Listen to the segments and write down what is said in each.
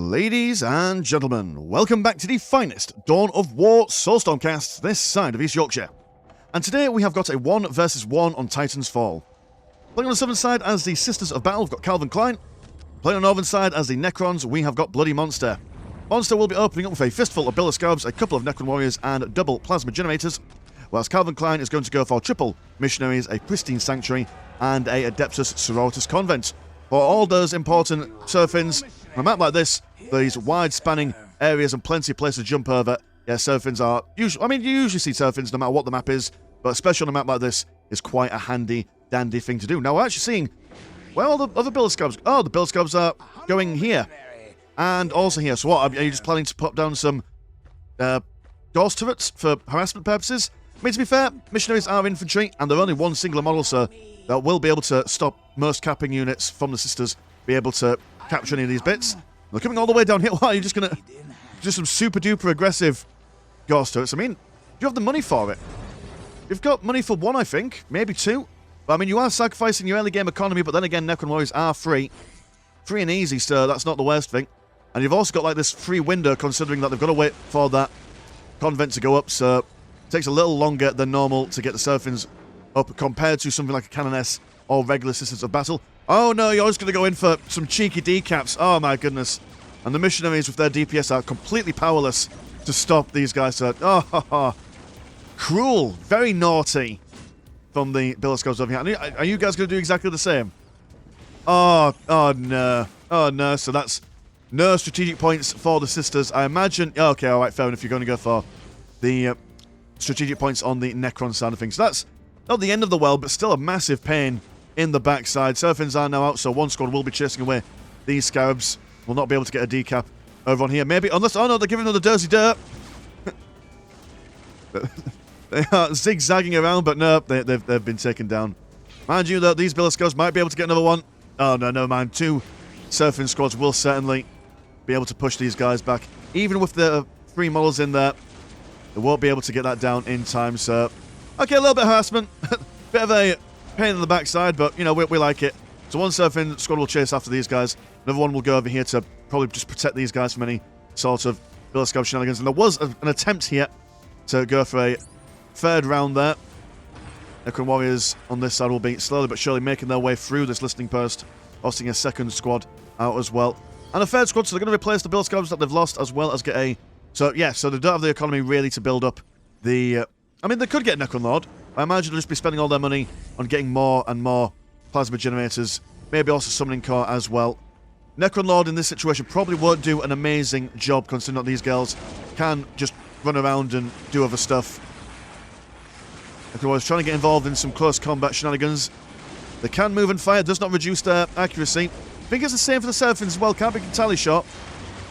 Ladies and gentlemen, welcome back to the finest Dawn of War Soulstorm cast this side of East Yorkshire. And today we have got a 1 versus 1 on Titan's Fall. Playing on the southern side as the Sisters of Battle, we've got Klein. Playing on the northern side as the Necrons, we have got Bloody Monster. Monster will be opening up with a fistful of Bill of Scabs, a couple of Necron warriors, and double plasma generators, whilst Klein is going to go for triple missionaries, a pristine sanctuary, and a Adeptus Sororitas convent. For all those important Serafins, on a map like this, these wide-spanning areas and plenty of places to jump over, yeah, Serafins are usually, you usually see Serafins no matter what the map is, but especially on a map like this is quite a handy, dandy thing to do. Now, we're actually seeing, where are the other Bill of Scabs? Oh, the Bill of Scabs are going here, and also here. So what, are you just planning to put down some Gauss turrets for harassment purposes? I mean, to be fair, missionaries are infantry, and they're only one singular model, so that will be able to stop most capping units from the Sisters be able to capture any of these bits. They're coming all the way down here. Why are you just going to do some super-duper aggressive Gauss turrets? I mean, do you have the money for it? You've got money for one, I think. Maybe two. But, I mean, you are sacrificing your early game economy, but then again, Necron warriors are free. Free and easy, so that's not the worst thing. And you've also got, like, this free window, considering that they've got to wait for that convent to go up, so it takes a little longer than normal to get the Serafins up compared to something like a Canoness or regular Sisters of Battle. Oh no, you're just going to go in for some cheeky decaps. Oh my goodness. And the missionaries with their DPS are completely powerless to stop these guys. So, cruel, very naughty from the Bill of Scabs over here. Are you guys going to do exactly the same? Oh no. So that's no strategic points for the Sisters. I imagine, okay, alright, fair enough. You're going to go for the strategic points on the Necron side of things. So that's not the end of the world, but still a massive pain in the backside. Serafins are now out, so one squad will be chasing away these Scarabs. Will not be able to get a decap over on here. Maybe, unless, oh no, they're giving them the dirty dirt. They are zigzagging around, but no, they've been taken down. Mind you, though, these Bill of Scabs might be able to get another one. Oh no, never mind. Two Serafin squads will certainly be able to push these guys back. Even with the 3 models in there, they won't be able to get that down in time, so... Okay, a little bit of harassment. Bit of a pain in the backside, but, you know, we like it. So one Serafin squad will chase after these guys. Another one will go over here to probably just protect these guys from any sort of Bill of Scab shenanigans. And there was an attempt here to go for a third round there. Necron warriors on this side will be slowly but surely making their way through this listening post, hosting a second squad out as well. And a third squad, so they're going to replace the Bill of Scabs that they've lost, as well as get a... So, yeah, so they don't have the economy really to build up the... I mean, they could get Necron Lord. I imagine they'll just be spending all their money on getting more and more plasma generators. Maybe also summoning core as well. Necron Lord in this situation probably won't do an amazing job, considering that these girls can just run around and do other stuff. Necron Warriors trying to get involved in some close combat shenanigans. They can move and fire, does not reduce their accuracy. I think it's the same for the Serafins as well, can't be entirely sure.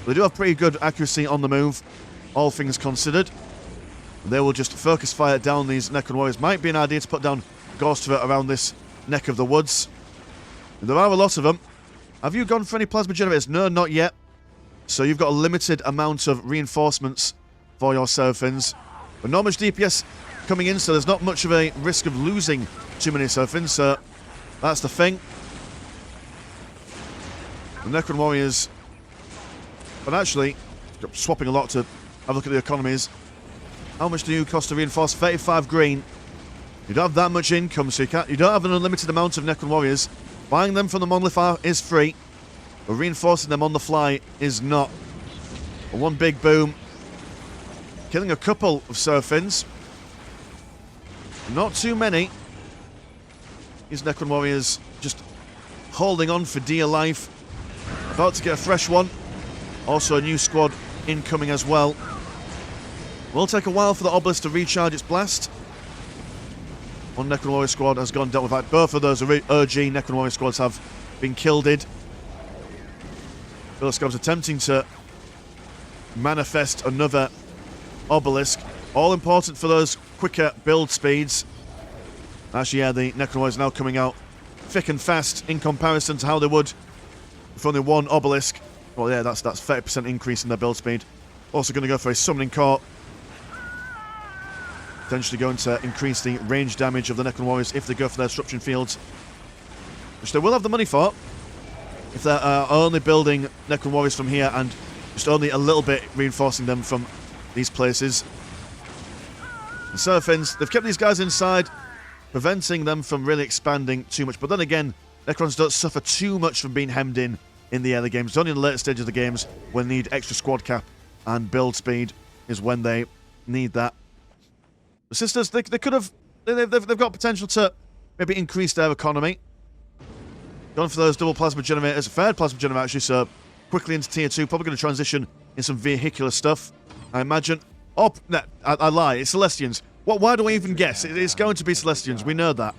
They do have pretty good accuracy on the move, all things considered. They will just focus fire down these Necron warriors. Might be an idea to put down Ghost Turret around this neck of the woods. And there are a lot of them. Have you gone for any plasma generators? No, not yet. So you've got a limited amount of reinforcements for your Serafins. But not much DPS coming in, so there's not much of a risk of losing too many Serafins. So that's the thing. The Necron warriors... But actually, swapping a lot to have a look at the economies. How much do you cost to reinforce? 35 green. You don't have that much income, so you don't have an unlimited amount of Necron warriors. Buying them from the monolith is free, but reinforcing them on the fly is not. But one big boom, killing a couple of Serafins. Not too many. These Necron warriors just holding on for dear life. About to get a fresh one. Also a new squad incoming as well. Will take a while for the obelisk to recharge its blast. One Necron warrior squad has gone dealt with that. Both of those OG Necron warrior squads have been killed. Bill of Scabs attempting to manifest another obelisk. All important for those quicker build speeds. Actually, yeah, the Necron warriors now coming out thick and fast in comparison to how they would with only one obelisk. Well, yeah, that's 30% increase in their build speed. Also going to go for a summoning core. Potentially going to increase the range damage of the Necron warriors if they go for their disruption fields, which they will have the money for. if they're only building Necron Warriors from here and just only a little bit reinforcing them from these places. The Seraphins, they've kept these guys inside, preventing them from really expanding too much. But then again, Necrons don't suffer too much from being hemmed in the early games. It's only in the later stage of the games when they need extra squad cap and build speed is when they need that. The Sisters, they could have... They've got potential to maybe increase their economy. Going for those double plasma generators, a third plasma generator actually, so quickly into tier 2. Probably going to transition in some vehicular stuff, I imagine. Oh, no, I lie, it's Celestians. Why do I even guess? It's going to be Celestians, we know that.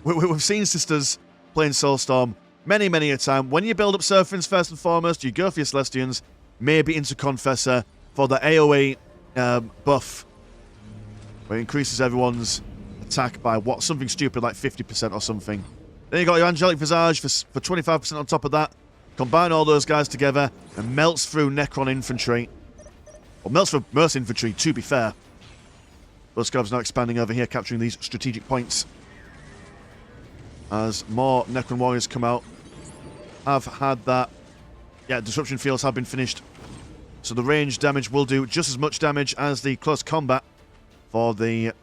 We've seen Sisters playing Soulstorm many, many a time. When you build up Seraphins first and foremost, you go for your Celestians, maybe into Confessor for the AoE buff, where it increases everyone's attack by what? Something stupid like 50% or something. Then you got your Angelic Visage for 25% on top of that. Combine all those guys together and melts through Necron infantry. Or melts through most infantry, to be fair. Those scabs now expanding over here, capturing these strategic points. As more Necron warriors come out. Have had that. Yeah, disruption fields have been finished. So the range damage will do just as much damage as the close combat for the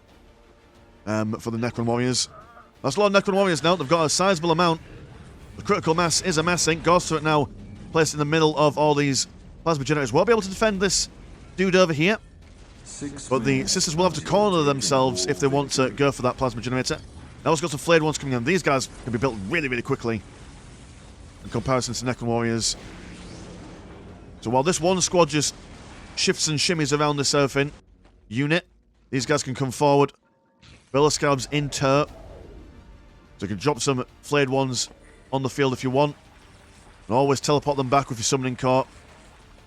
Necron warriors. That's a lot of Necron warriors now. They've got a sizable amount. The critical mass is amassing. Ghost Turret now placed in the middle of all these plasma generators. Won't be able to defend this dude over here. But the Sisters will have to corner themselves if they want to go for that plasma generator. Now also got some flayed ones coming in. These guys can be built really, really quickly in comparison to Necron warriors. So while this one squad just shifts and shimmies around the Seraphim unit, these guys can come forward. Bella Scabs in tow. So you can drop some flayed ones on the field if you want. And always teleport them back with your summoning court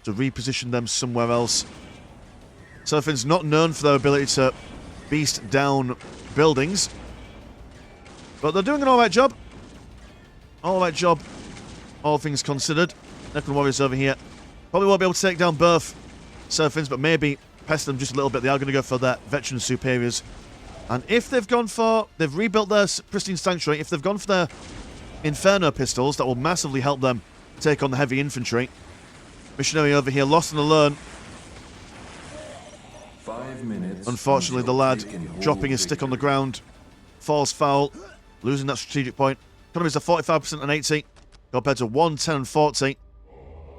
to reposition them somewhere else. Seraphim's not known for their ability to beast down buildings. But they're doing an alright job. Alright job, all things considered. Necron warriors over here. Probably won't be able to take down both Seraphins, but maybe pester them just a little bit. They are going to go for their veteran superiors. And if they've gone for... They've rebuilt their Pristine Sanctuary. If they've gone for their Inferno pistols, that will massively help them take on the heavy infantry. Missionary over here, lost and alone. 5 minutes. Unfortunately, the lad dropping his stick on the ground. Falls foul. Losing that strategic point. Economies are 45% and 80. Compared to 110 and 40.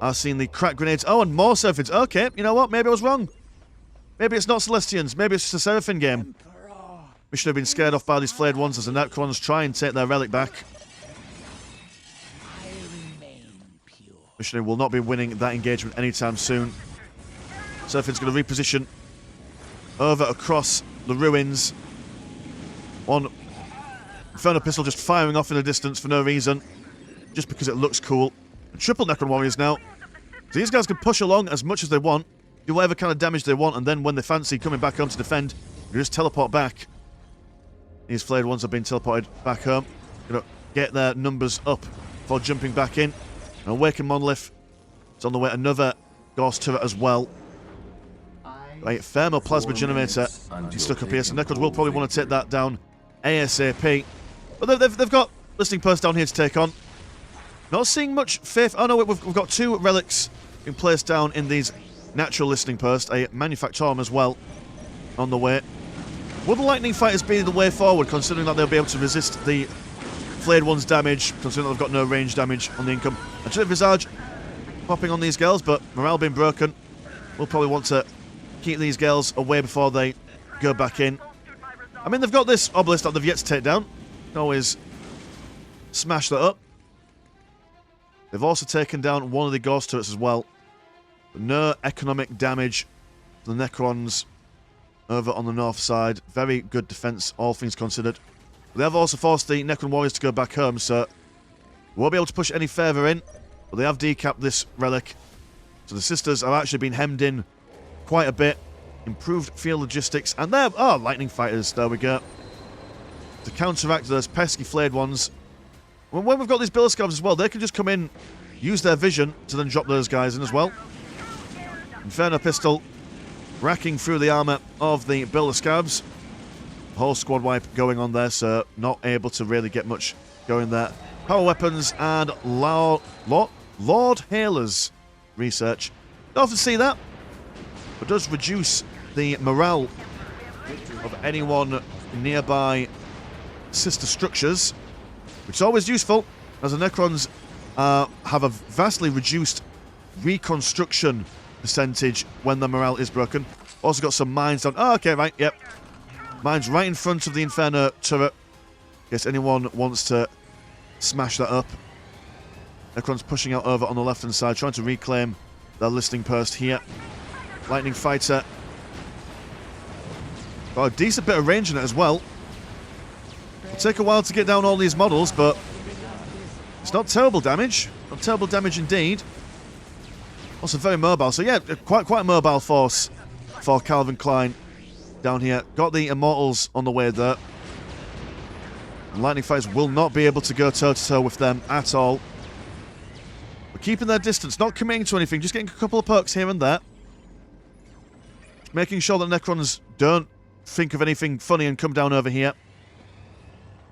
I've seen the crack grenades. Oh, and more Seraphims. Okay, you know what? Maybe I was wrong. Maybe it's not Celestians. Maybe it's just a Seraphim game. We should have been scared off by these flayed ones as the Necrons try and take their relic back. Missionary will not be winning that engagement anytime soon. Seraphin's going to reposition over across the ruins. One Inferno pistol just firing off in the distance for no reason. Just because it looks cool. And triple Necron warriors now. So these guys can push along as much as they want. Do whatever kind of damage they want. And then when they fancy coming back home to defend, you just teleport back. These flayed ones have been teleported back home. Gonna get their numbers up before jumping back in. And Awakened Monolith. It's on the way. Another Ghost Turret as well. Right, Thermal Plasma Generator. He's stuck up here, so Necrons will probably want to take that down ASAP. But they've got Listening Post down here to take on. Not seeing much faith. Oh no, we've got 2 relics being placed down in these natural Listening Posts. A Manufactorum as well on the way. Will the Lightning Fighters be the way forward, considering that they'll be able to resist the flayed one's damage, considering that they've got no range damage on the income? Angelic Visage popping on these girls, but morale being broken. We'll probably want to keep these girls away before they go back in. I mean, they've got this obelisk that they've yet to take down. Can always smash that up. They've also taken down one of the Ghost Turrets as well. But no economic damage to the Necrons over on the north side. Very good defense, all things considered. But they have also forced the Necron warriors to go back home, so we won't be able to push any further in. But they have decapped this relic. So the Sisters have actually been hemmed in quite a bit. Improved field logistics. And they're... Oh, Lightning Fighters. There we go. To counteract those pesky flayed ones. When we've got these Billiscabs as well, they can just come in, use their vision to then drop those guys in as well. Inferno Pistol racking through the armour of the Billiscabs. Whole squad wipe going on there, so not able to really get much going there. power weapons, and Lord Haler's research. Don't often see that, but does reduce the morale of anyone nearby sister structures, which is always useful, as the Necrons have a vastly reduced reconstruction percentage when the morale is broken. Also got some mines down. Oh, okay, right, yep. Mines right in front of the Inferno turret. In case anyone wants to smash that up. Necron's pushing out over on the left-hand side, trying to reclaim their listening post here. Lightning Fighter. Got a decent bit of range in it as well. It'll take a while to get down all these models, but it's not terrible damage. Not terrible damage indeed. Also very mobile. So yeah, quite a mobile force for Calvin Klein down here. Got the Immortals on the way there. Lightning Fighters will not be able to go toe-to-toe with them at all. But keeping their distance, not committing to anything, just getting a couple of perks here and there. Making sure that Necrons don't think of anything funny and come down over here.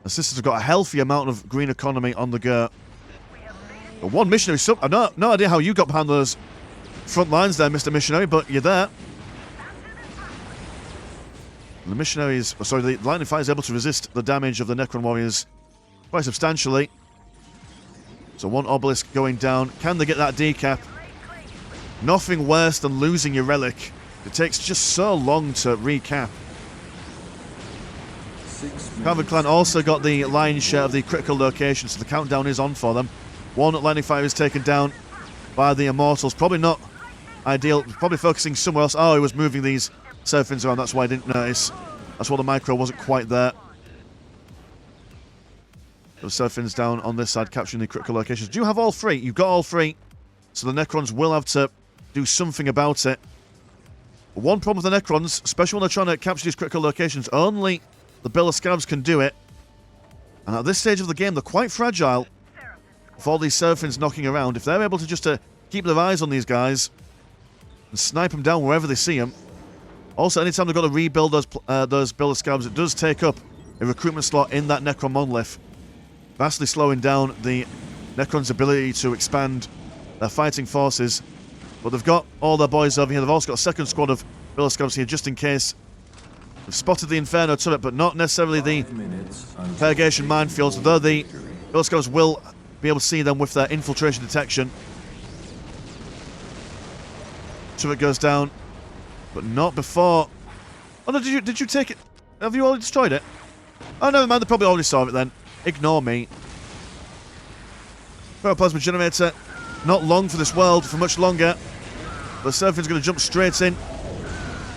The Sisters have got a healthy amount of green economy on the go. But one missionary sub. I've no idea how you got behind those front lines there, Mr. Missionary, but you're there. The missionaries, sorry, the Lightning Fighter is able to resist the damage of the Necron warriors quite substantially. So one obelisk going down. Can they get that decap? Nothing worse than losing your relic. It takes just so long to recap. Calvin Klein also got the lion's share of the critical location, so the countdown is on for them. One Lightning Fighter is taken down by the Immortals. Probably not ideal. Probably focusing somewhere else. Oh, he was moving these Seraphins around. That's why I didn't notice. That's why the micro wasn't quite there. Those Seraphins down on this side, capturing the critical locations. Do you have all three? You've got all three. So the Necrons will have to do something about it. But one problem with the Necrons, especially when they're trying to capture these critical locations, only the Bill of Scabs can do it. And at this stage of the game, they're quite fragile. With all these Seraphins knocking around, if they're able to just keep their eyes on these guys and snipe them down wherever they see them. Also, anytime they've got to rebuild those Bill of Scabs, it does take up a recruitment slot in that Necron monolith, vastly slowing down the Necron's ability to expand their fighting forces. But they've got all their boys over here. They've also got a second squad of Bill of Scabs here, just in case. They've spotted the Inferno turret, but not necessarily the Purgation minefields, though the Bill of Scabs will be able to see them with their infiltration detection. Turret goes down, but not before. Oh no, did you take it? Have you already destroyed it? Oh, never mind, they probably already saw it then. Ignore me. Plasma generator. Not long for this world, for much longer. The Seraphin's going to jump straight in.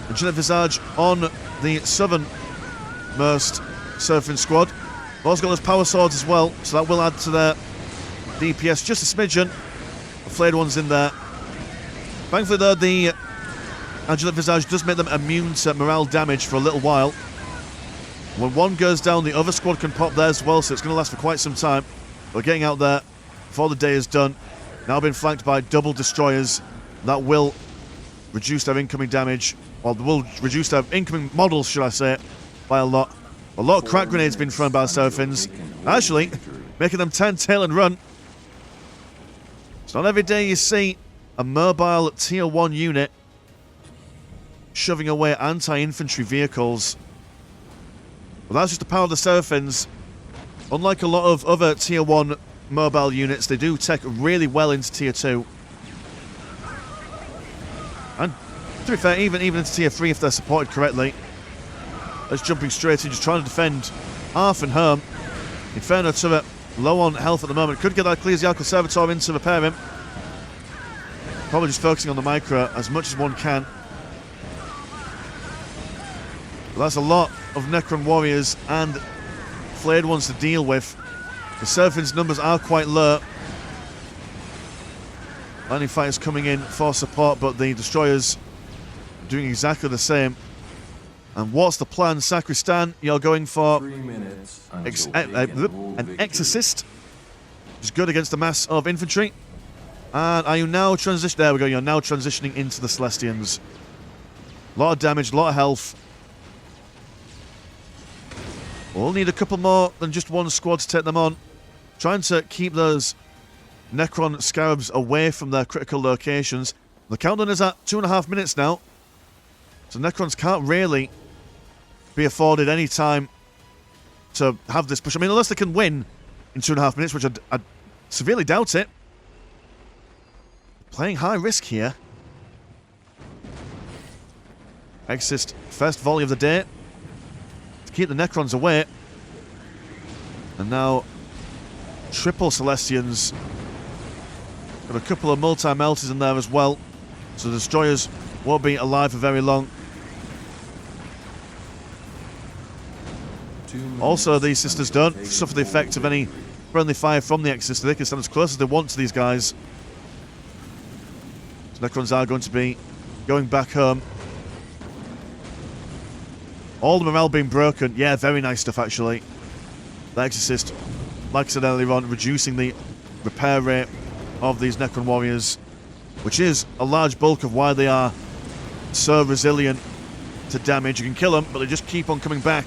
The Genetic Visage on the southernmost Seraphin squad. They've also got those power swords as well, so that will add to their DPS just a smidgen. The flayed one's in there. Thankfully though, the Angelic Visage does make them immune to morale damage for a little while. When one goes down, the other squad can pop theirs as well, so it's going to last for quite some time. But getting out there before the day is done. Now being flanked by double destroyers. That will reduce their incoming damage. Well, will reduce their incoming models, should I say, by a lot. A lot of crack grenades being thrown by the Seraphins. Actually, making them turn tail and run. It's not every day you see a mobile tier 1 unit shoving away anti-infantry vehicles. But that's just the power of the Seraphins. Unlike a lot of other tier 1 mobile units, they do tech really well into tier 2. And to be fair, even into tier 3 if they're supported correctly. That's jumping straight in, just trying to defend Arth and home. Inferno turret low on health at the moment. Could get that Ecclesiarchal Servitor in to repair him. Probably just focusing on the micro as much as one can. But that's a lot of Necron warriors and flayed ones to deal with. The Seraphins' numbers are quite low. Lightning Fighters coming in for support, but the Destroyers are doing exactly the same. And what's the plan, Sacristan? You're going for an Exorcist, which is good against the mass of infantry. And are you now transitioning? There we go, you're now transitioning into the Celestians. A lot of damage, a lot of health. We'll need a couple more than just one squad to take them on. Trying to keep those Necron Scarabs away from their critical locations. The countdown is at 2.5 minutes now. So Necrons can't really be afforded any time to have this push. I mean, unless they can win in 2.5 minutes, which I severely doubt it. Playing high risk here. Exist first volley of the day to keep the Necrons away. And now triple Celestians. Got a couple of multi-melters in there as well. So the destroyers won't be alive for very long. Also, these sisters don't suffer the effect of any friendly fire from the X-Sister. They can stand as close as they want to these guys. So Necrons are going to be going back home. All the morale being broken. Yeah, very nice stuff, actually. The Exorcist, like I said earlier on, reducing the repair rate of these Necron warriors, which is a large bulk of why they are so resilient to damage. You can kill them, but they just keep on coming back.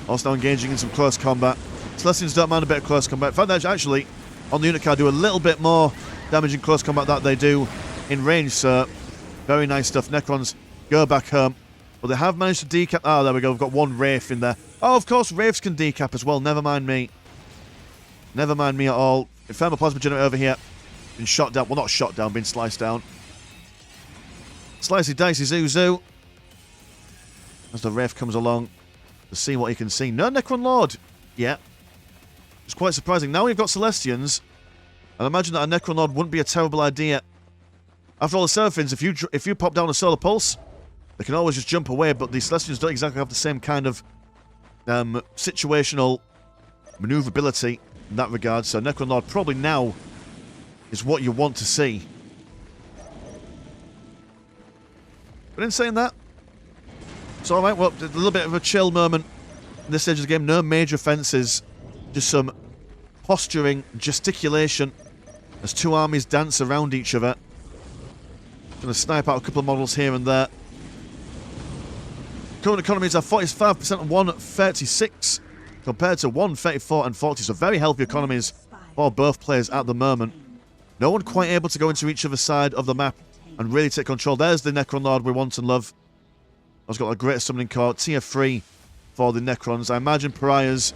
Also now engaging in some close combat. Celestians don't mind a bit of close combat. In fact, they actually, on the unit card, do a little bit more damage in close combat than they do in range, so very nice stuff. Necrons go back home. But they have managed to decap... Ah, there we go. We've got one Wraith in there. Oh, of course, Wraiths can decap as well. Never mind me. Never mind me at all. Infernal Plasma Generator over here. Been shot down. Well, not shot down. Been sliced down. Slicey dicey Zuzu. As the Wraith comes along to see what he can see. No Necron Lord. Yeah. It's quite surprising. Now we've got Celestians. And I imagine that a Necron Lord wouldn't be a terrible idea. After all, the Seraphins, if you pop down a Solar Pulse, they can always just jump away, but the Celestians don't exactly have the same kind of situational maneuverability in that regard. So Necron Lord probably now is what you want to see. But in saying that, it's alright. Well, a little bit of a chill moment in this stage of the game. No major offences. Just some posturing, gesticulation as two armies dance around each other. Going to snipe out a couple of models here and there. Current economies are 45% and 136 compared to 134 and 40. So very healthy economies for both players at the moment. No one quite able to go into each other's side of the map and really take control. There's the Necron Lord we want and love. I've got a great summoning core. Tier 3 for the Necrons. I imagine Pariahs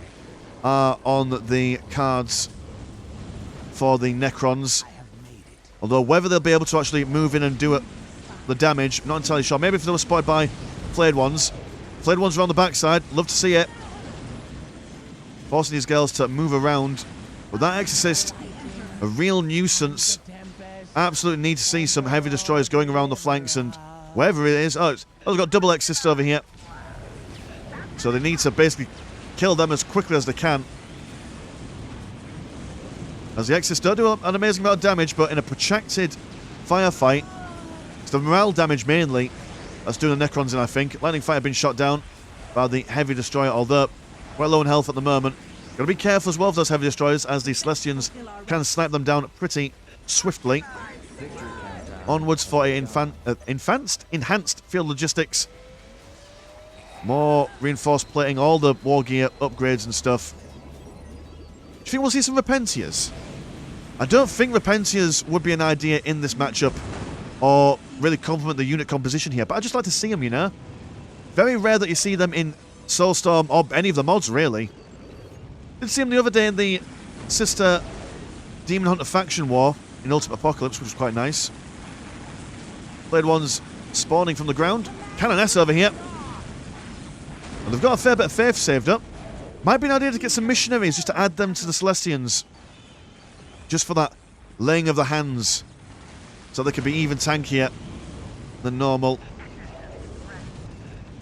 are on the cards for the Necrons. Although whether they'll be able to actually move in and do it, the damage, I'm not entirely sure. Maybe if they were spotted by Flayed Ones. Flayed Ones around the backside. Love to see it. Forcing these girls to move around. But that Exorcist, a real nuisance. Absolutely need to see some heavy destroyers going around the flanks and wherever it is. Oh, they've got double Exorcist over here. So they need to basically kill them as quickly as they can. As the Exorcists don't do an amazing amount of damage, but in a protracted firefight, it's the morale damage mainly that's doing the Necrons in, I think. Lightning Fighter being shot down by the Heavy Destroyer, although quite low in health at the moment. Got to be careful as well of those Heavy Destroyers, as the Celestians can snipe them down pretty swiftly. Onwards for enhanced field logistics. More reinforced plating, all the war gear upgrades and stuff. Do you think we'll see some Repentiers? I don't think Repentiers would be an idea in this matchup or really complement the unit composition here, but I'd just like to see them, you know? Very rare that you see them in Soulstorm or any of the mods, really. Did see them the other day in the Sister Demon Hunter faction war in Ultimate Apocalypse, which was quite nice. Blade Ones spawning from the ground. Canoness over here. And they've got a fair bit of faith saved up. Might be an idea to get some missionaries just to add them to the Celestians. Just for that laying of the hands. So they could be even tankier than normal.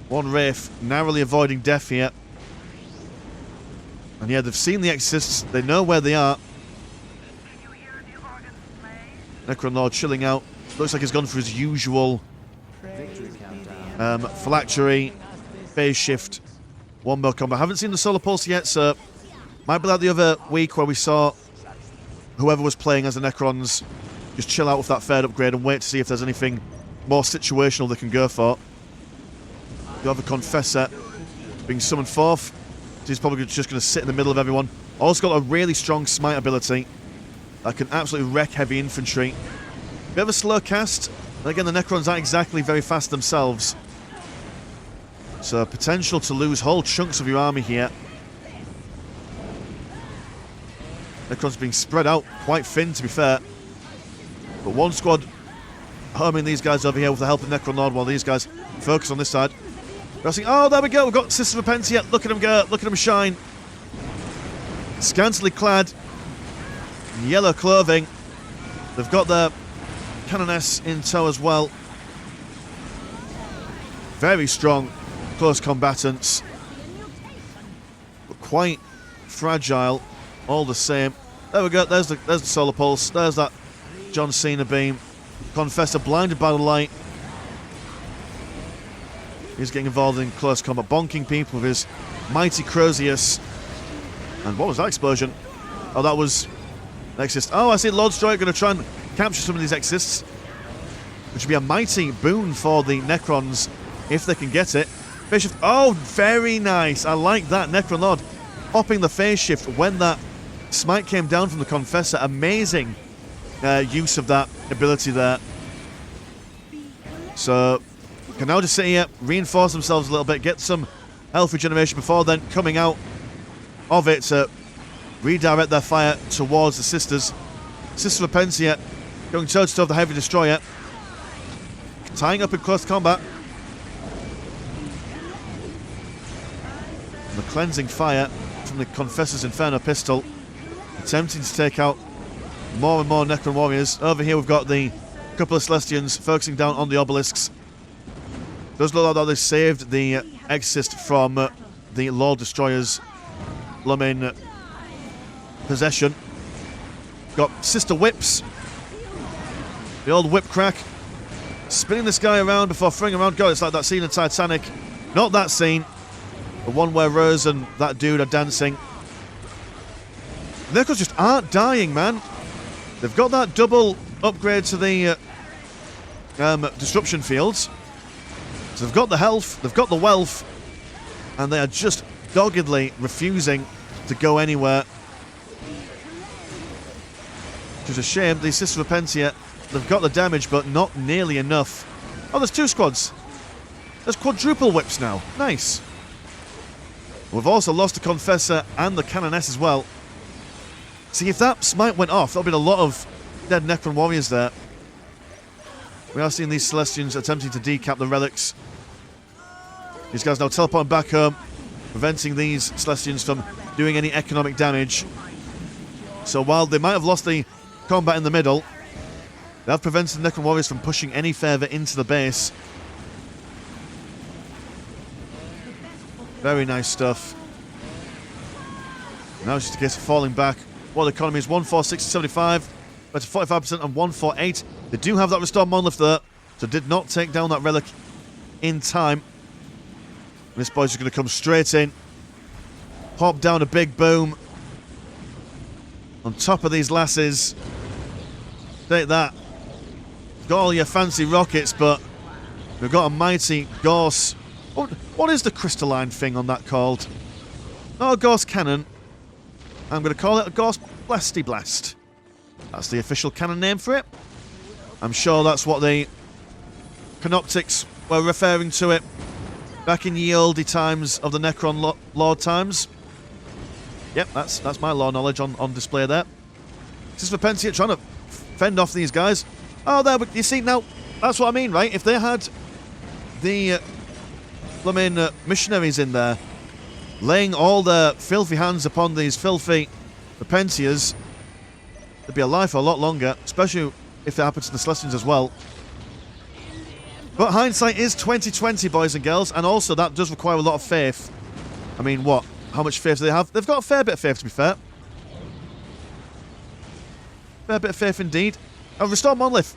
One Wraith narrowly avoiding death here. And yeah, they've seen the Exorcists. They know where they are. Necron Lord chilling out. Looks like he's gone for his usual phylactery, phase shift, one more combo. Haven't seen the Solar Pulse yet, so might be like the other week where we saw whoever was playing as the Necrons just chill out with that third upgrade and wait to see if there's anything more situational they can go for. You have a Confessor being summoned forth. He's probably just going to sit in the middle of everyone. Also got a really strong smite ability that can absolutely wreck heavy infantry. Bit of a slow cast. And again, the Necrons aren't exactly very fast themselves. So potential to lose whole chunks of your army here. Necrons being spread out quite thin, to be fair. But one squad homing these guys over here with the help of Necron Lord while these guys focus on this side. Oh, there we go. We've got Sisters of Repentia. Look at them go. Look at them shine. Scantily clad. Yellow clothing. They've got their Canoness in tow as well. Very strong close combatants. But quite fragile all the same. There we go. There's the solar pulse. There's that John Cena beam. Confessor blinded by the light. He's getting involved in close combat, bonking people with his mighty Crozius. And what was that explosion? Oh, that was Exist. Oh, I see Lord Destroyer going to try and capture some of these Exists, which would be a mighty boon for the Necrons if they can get it. Bishop. Oh, very nice. I like that. Necron Lord popping the phase shift when that smite came down from the Confessor. Amazing use of that ability there. So can now just sit here, reinforce themselves a little bit, get some health regeneration before then coming out of it to redirect their fire towards the Sisters. Sisters of Repentia going toe-to-toe with the Heavy Destroyer, tying up in close combat. And the cleansing fire from the Confessor's Inferno Pistol, attempting to take out more and more Necron warriors. Over here we've got the couple of Celestians focusing down on the obelisks. Does look like they saved the Exorcist from the Lord Destroyer's blooming possession. Got Sister Whips. The old whip crack. Spinning this guy around before throwing him around. God, it's like that scene in Titanic. Not that scene. The one where Rose and that dude are dancing. The Necrons just aren't dying, man. They've got that double upgrade to the disruption fields. So they've got the health, they've got the wealth, and they are just doggedly refusing to go anywhere. Which is a shame. The Sisters of Repentia, they've got the damage, but not nearly enough. Oh, there's two squads. There's quadruple whips now. Nice. We've also lost the Confessor and the Canoness as well. See, if that smite went off, that would have been a lot of dead Necron warriors there. We are seeing these Celestians attempting to decap the relics. These guys now teleporting back home, preventing these Celestians from doing any economic damage. So while they might have lost the combat in the middle, they have prevented the Necron warriors from pushing any further into the base. Very nice stuff. Now it's just a case of falling back. World economy is 146.75, but to 45% and 148. They do have that restored monolith there, so did not take down that relic in time. And this boy's just going to come straight in, pop down a big boom on top of these lasses. Take that. Got all your fancy rockets, but we've got a mighty Gauss. What is the crystalline thing on that called? Not a Gauss cannon. I'm going to call it a Gauss Blasty Blast. That's the official canon name for it. I'm sure that's what the Canoptics were referring to it back in ye olde times of the Necron Lord times. Yep, that's my lore knowledge on display there. This is Repentia trying to fend off these guys. Oh, there, but you see, now, that's what I mean, right? If they had the missionaries in there, laying all their filthy hands upon these filthy Repentias, they'd be alive for a lot longer, especially if it happens to the Celestians as well. But hindsight is 2020, boys and girls, and also that does require a lot of faith. I mean, what? How much faith do they have? They've got a fair bit of faith, to be fair. Fair bit of faith indeed. Oh, restore monolith.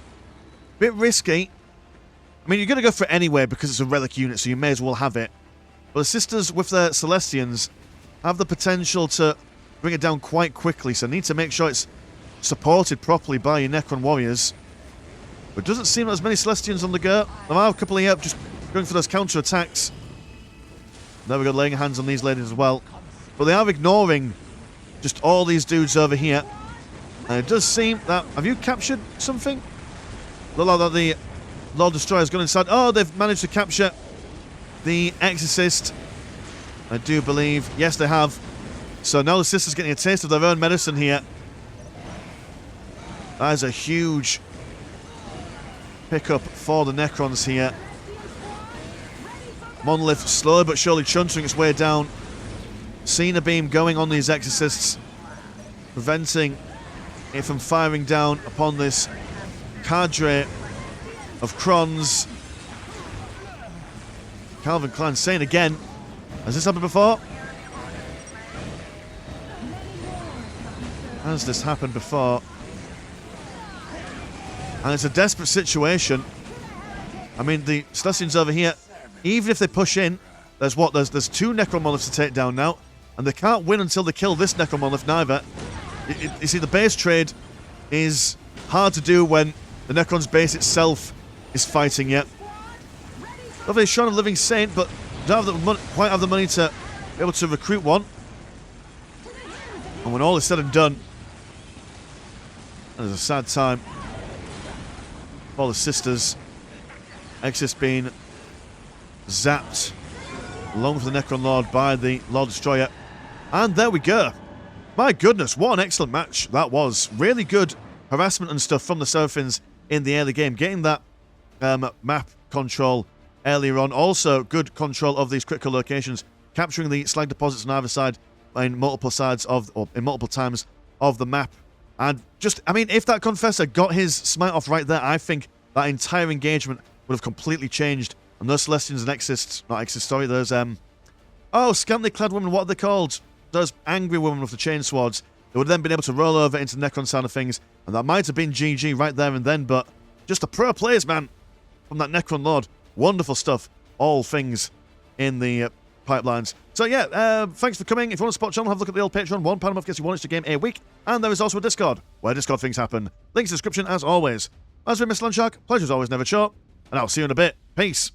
Bit risky. I mean, you're going to go for it anyway because it's a relic unit, so you may as well have it. But the Sisters with their Celestians have the potential to bring it down quite quickly, so need to make sure it's supported properly by your Necron warriors. But it doesn't seem like there's many Celestians on the go. There are a couple here just going for those counter-attacks. There we go, laying hands on these ladies as well. but they are ignoring just all these dudes over here. And it does seem that... Have you captured something? Look like that the Lord Destroyer's gone inside. Oh, they've managed to capture the Exorcist. I do believe. Yes, they have. So now the Sisters getting a taste of their own medicine here. That is a huge pickup for the Necrons here. Monolith slowly but surely chuntering its way down. Cena Beam going on these Exorcists, preventing it from firing down upon this cadre of Crons. Calvin Klein saying again, has this happened before? Has this happened before? And it's a desperate situation. I mean, the Celestians over here, even if they push in, there's what? There's 2 Necron Monoliths to take down now, and they can't win until they kill this Necron Monolith neither. You see, the base trade is hard to do when the Necron's base itself is fighting yet. Lovely Shaun of Living Saint, but don't quite have the money to be able to recruit one. And when all is said and done, that is a sad time for the Sisters. Exorcist being zapped along with the Necron Lord by the Lord Destroyer. And there we go. My goodness, what an excellent match that was. Really good harassment and stuff from the Seraphins in the early game. Getting that map control earlier on. Also, good control of these critical locations. Capturing the slag deposits on either side in multiple sides of, or in multiple times of the map. And just, I mean, if that Confessor got his smite off right there, I think that entire engagement would have completely changed. And those Celestians and Exorcists, not Exorcists, sorry, those, scantily clad women, what are they called? Those angry women with the chain swords. They would have then been able to roll over into the Necron side of things, and that might have been GG right there and then, but just a pro players, man, from that Necron Lord. Wonderful stuff. All things in the pipelines. So yeah, thanks for coming. If you want to support the channel, have a look at the old Patreon. £1 a month gets you 1 extra game a week. And there is also a Discord, where Discord things happen. Links in the description as always. As with Mr. Landshark, pleasure as always, never short. And I'll see you in a bit. Peace.